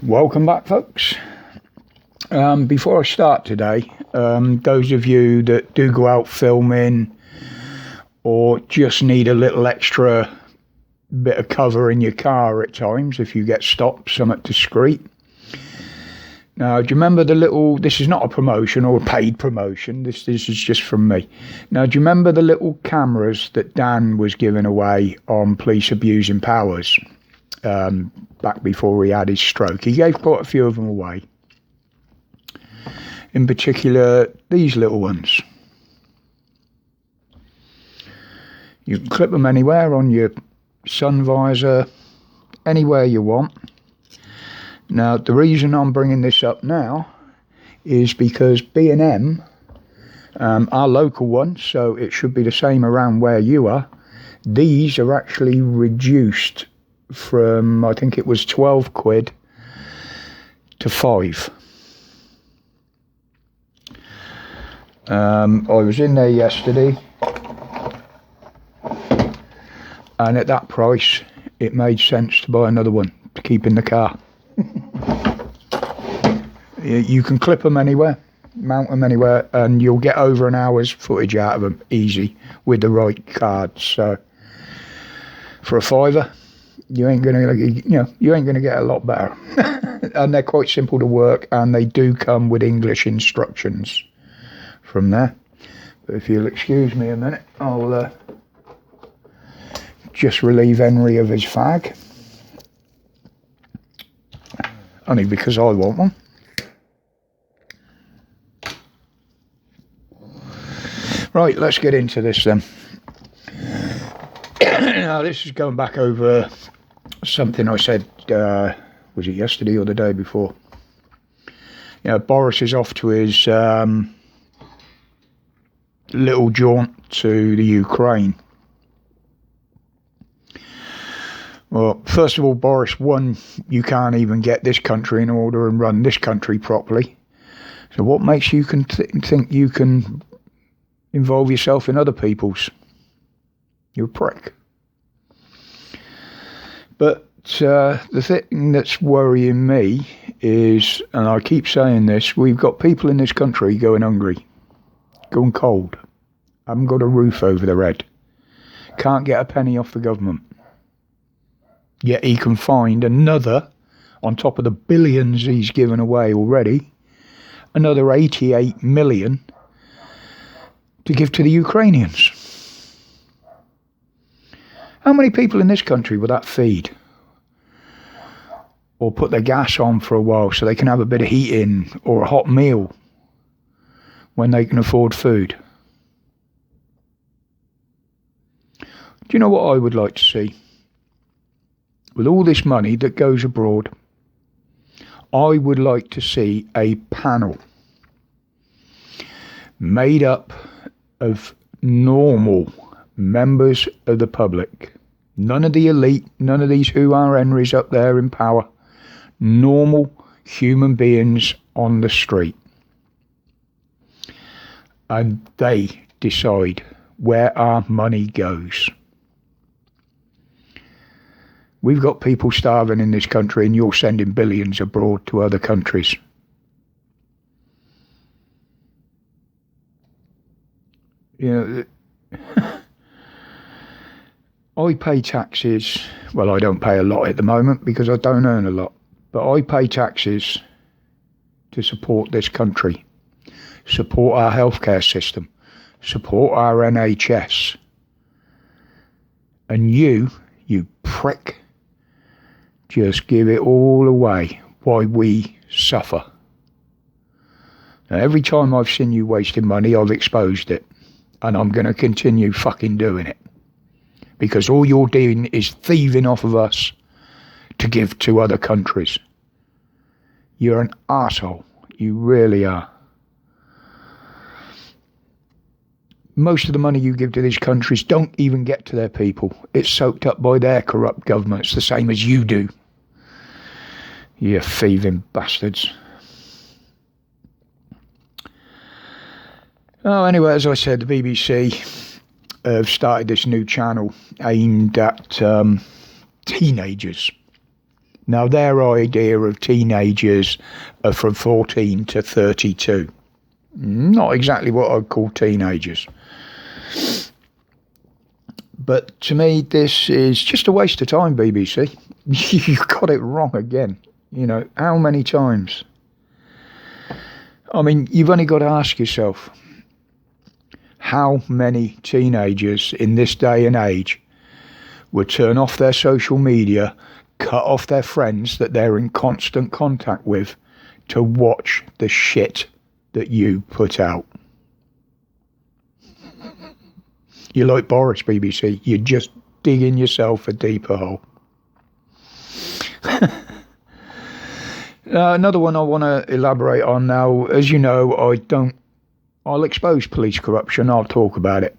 Welcome back, folks. Before I start today, those of you that do go out filming or just need a little extra bit of cover in your car at times if you get stopped, something discreet. Now, do you remember this is not a promotion or a paid promotion, this is just from me. Now, do you remember the little cameras that Dan was giving away on police abusing powers back before he had his stroke? He gave quite a few of them away. In particular, these little ones. You can clip them anywhere, on your sun visor, anywhere you want. Now, the reason I'm bringing this up now is because B&M, our local one, so it should be the same around where you are, these are actually reduced from, I think it was 12 quid to 5. I was in there yesterday, and at that price it made sense to buy another one to keep in the car. You can clip them anywhere, mount them anywhere, and you'll get over an hour's footage out of them easy with the right cards. So for a £5, you ain't gonna get a lot better. And they're quite simple to work, and they do come with English instructions from there. But if you'll excuse me a minute, I'll just relieve Henry of his fag. Only because I want one. Right, let's get into this then. Now, this is going back over something I said, was it yesterday or the day before? Boris is off to his little jaunt to the Ukraine. Well, first of all, Boris, one, you can't even get this country in order and run this country properly. So what makes you think you can involve yourself in other people's? You're a prick. But the thing that's worrying me is, and I keep saying this, we've got people in this country going hungry, going cold, haven't got a roof over their head, can't get a penny off the government. Yet he can find another, on top of the billions he's given away already, another 88 million to give to the Ukrainians. How many people in this country will that feed? Or put their gas on for a while so they can have a bit of heating or a hot meal when they can afford food? Do you know what I would like to see? With all this money that goes abroad, I would like to see a panel made up of normal members of the public. None of the elite, none of these who are Henrys up there in power. Normal human beings on the street. And they decide where our money goes. We've got people starving in this country, and you're sending billions abroad to other countries. I pay taxes. Well, I don't pay a lot at the moment because I don't earn a lot. But I pay taxes to support this country, support our healthcare system, support our NHS. And you prick, just give it all away while we suffer. Now, every time I've seen you wasting money, I've exposed it. And I'm going to continue fucking doing it. Because all you're doing is thieving off of us to give to other countries. You're an arsehole. You really are. Most of the money you give to these countries don't even get to their people. It's soaked up by their corrupt governments, the same as you do. You thieving bastards. Oh, anyway, as I said, the BBC have started this new channel aimed at teenagers. Now, their idea of teenagers are from 14 to 32. Not exactly what I'd call teenagers. But to me, this is just a waste of time, BBC. You got it wrong again. You know, how many times? I mean, you've only got to ask yourself, how many teenagers in this day and age would turn off their social media, cut off their friends that they're in constant contact with, to watch the shit that you put out? You're like Boris, BBC. You're just digging yourself a deeper hole. Another one I want to elaborate on now. As you know, I'll expose police corruption. I'll talk about it.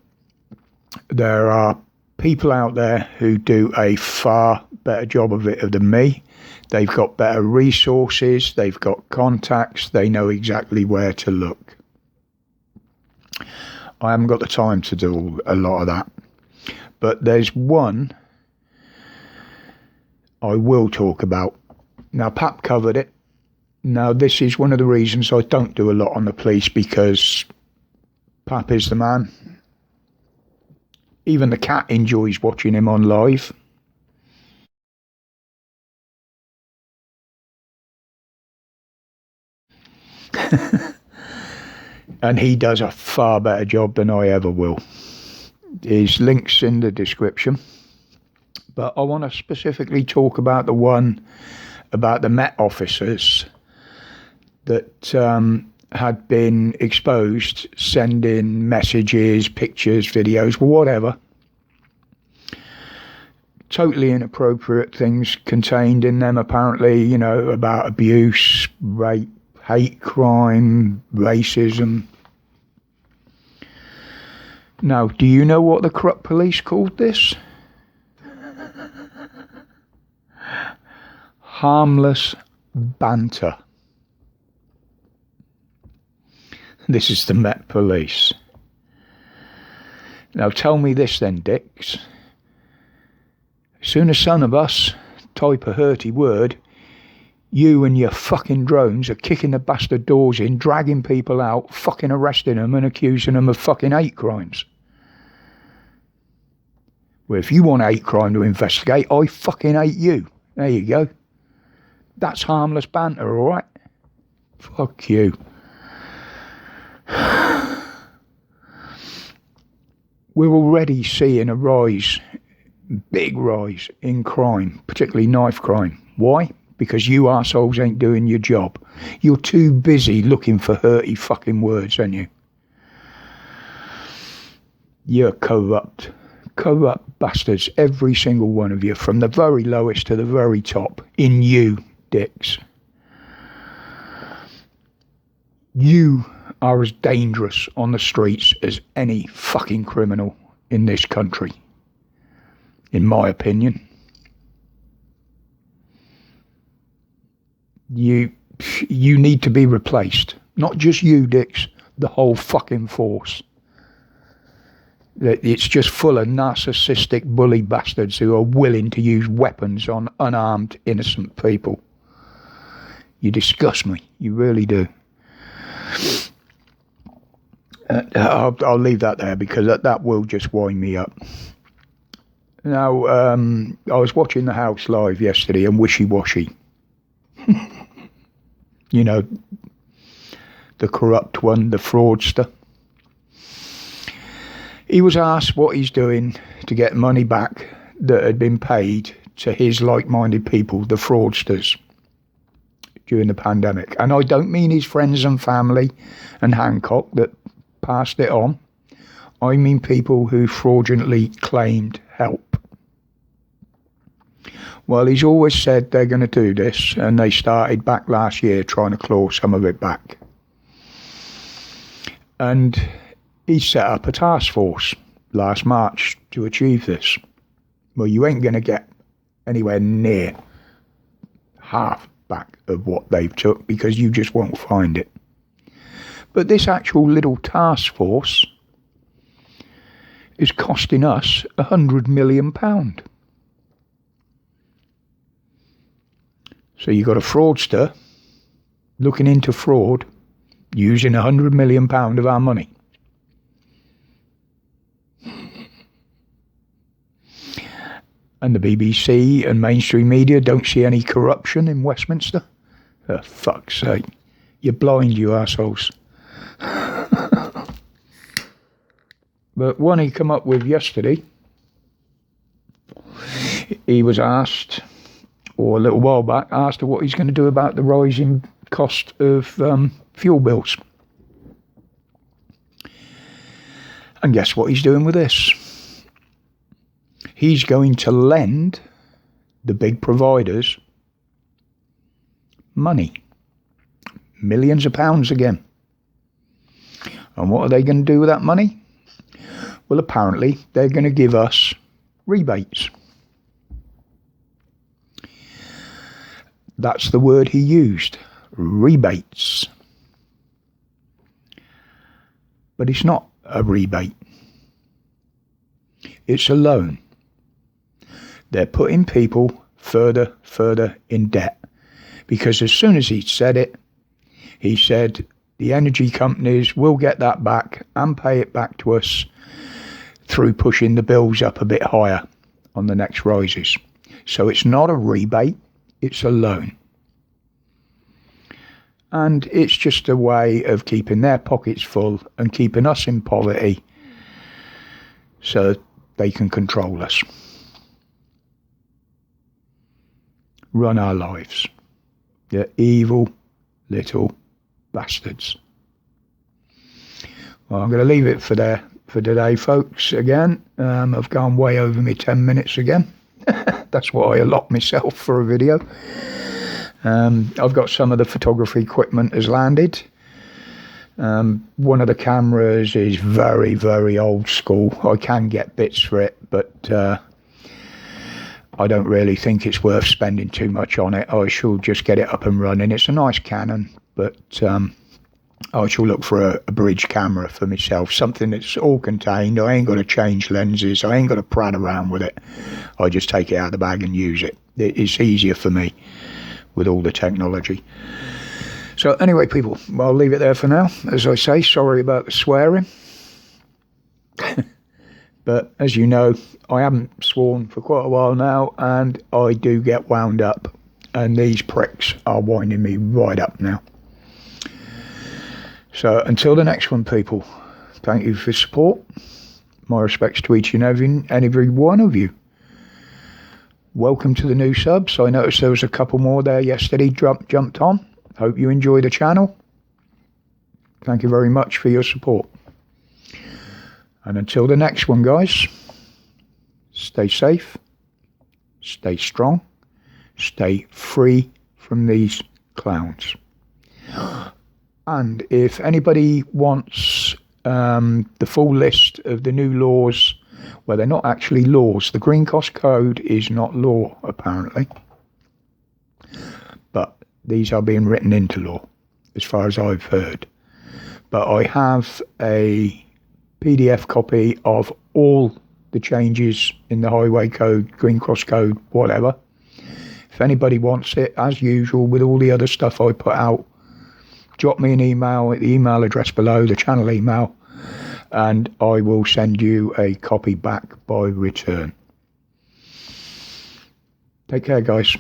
There are people out there who do a far better job of it than me. They've got better resources. They've got contacts. They know exactly where to look. I haven't got the time to do a lot of that. But there's one I will talk about. Now, Pap covered it. Now, this is one of the reasons I don't do a lot on the police, because Pap is the man. Even the cat enjoys watching him on live. And he does a far better job than I ever will. His link's in the description. But I want to specifically talk about the one about the Met officers that had been exposed, sending messages, pictures, videos, whatever. Totally inappropriate things contained in them, apparently, you know, about abuse, rape, hate crime, racism. Now, do you know what the corrupt police called this? Harmless banter. This is the Met Police. Now tell me this then, dicks. As soon as some of us type a hurty word, you and your fucking drones are kicking the bastard doors in, dragging people out, fucking arresting them and accusing them of fucking hate crimes. Well, if you want hate crime to investigate, I fucking hate you. There you go. That's harmless banter, alright? Fuck you. We're already seeing a rise, big rise in crime, particularly knife crime. Why? Because you arseholes ain't doing your job. You're too busy looking for hurty fucking words, aren't you? You're corrupt. Corrupt bastards, every single one of you, from the very lowest to the very top, in you, dicks. You are as dangerous on the streets as any fucking criminal in this country, in my opinion. You need to be replaced. Not just you, dicks, the whole fucking force. It's just full of narcissistic bully bastards who are willing to use weapons on unarmed, innocent people. You disgust me. You really do. I'll leave that there, because that will just wind me up. Now, I was watching The House live yesterday, and Wishy Washy, you know, the corrupt one, the fraudster. He was asked what he's doing to get money back that had been paid to his like-minded people, the fraudsters, during the pandemic. And I don't mean his friends and family and Hancock that passed it on. I mean people who fraudulently claimed help. Well, he's always said they're going to do this, and they started back last year trying to claw some of it back. And he set up a task force last March to achieve this. Well, you ain't going to get anywhere near half back of what they've took, because you just won't find it. But this actual little task force is costing us £100 million. So you got a fraudster looking into fraud using £100 million of our money. And the BBC and mainstream media don't see any corruption in Westminster? For fuck's sake. You're blind, you assholes. But one he come up with yesterday, he was asked, or a little while back, asked what he's going to do about the rising cost of fuel bills. And guess what he's doing with this? He's going to lend the big providers money. Millions of pounds again. And what are they going to do with that money? Well, apparently they're going to give us rebates. That's the word he used. Rebates. But it's not a rebate. It's a loan. They're putting people further in debt. Because as soon as he said it, he said the energy companies will get that back and pay it back to us through pushing the bills up a bit higher on the next rises. So it's not a rebate, it's a loan. And it's just a way of keeping their pockets full and keeping us in poverty so they can control us. Run our lives. They're evil little bastards. Well, I'm going to leave it for today, folks, again. I've gone way over my 10 minutes again. That's what I allot myself for a video. I've got some of the photography equipment has landed. One of the cameras is very, very old school. I can get bits for it, but I don't really think it's worth spending too much on it. I shall just get it up and running. It's a nice Canon, but I shall look for a bridge camera for myself, something that's all contained. I ain't got to change lenses. I ain't got to prad around with it. I just take it out of the bag and use it. It's easier for me with all the technology. So anyway, people, I'll leave it there for now. As I say, sorry about the swearing. But as you know, I haven't sworn for quite a while now, and I do get wound up. And these pricks are winding me right up now. So until the next one, people, thank you for support. My respects to each and every one of you. Welcome to the new subs. I noticed there was a couple more there yesterday jumped on. Hope you enjoy the channel. Thank you very much for your support. And until the next one, guys, stay safe, stay strong, stay free from these clowns. And if anybody wants the full list of the new laws, well, they're not actually laws. The Green Cost Code is not law, apparently. But these are being written into law, as far as I've heard. But I have a PDF copy of all the changes in the Highway Code, Green Cross Code, whatever. If anybody wants it, as usual, with all the other stuff I put out, drop me an email at the email address below, the channel email, and I will send you a copy back by return. Take care, guys.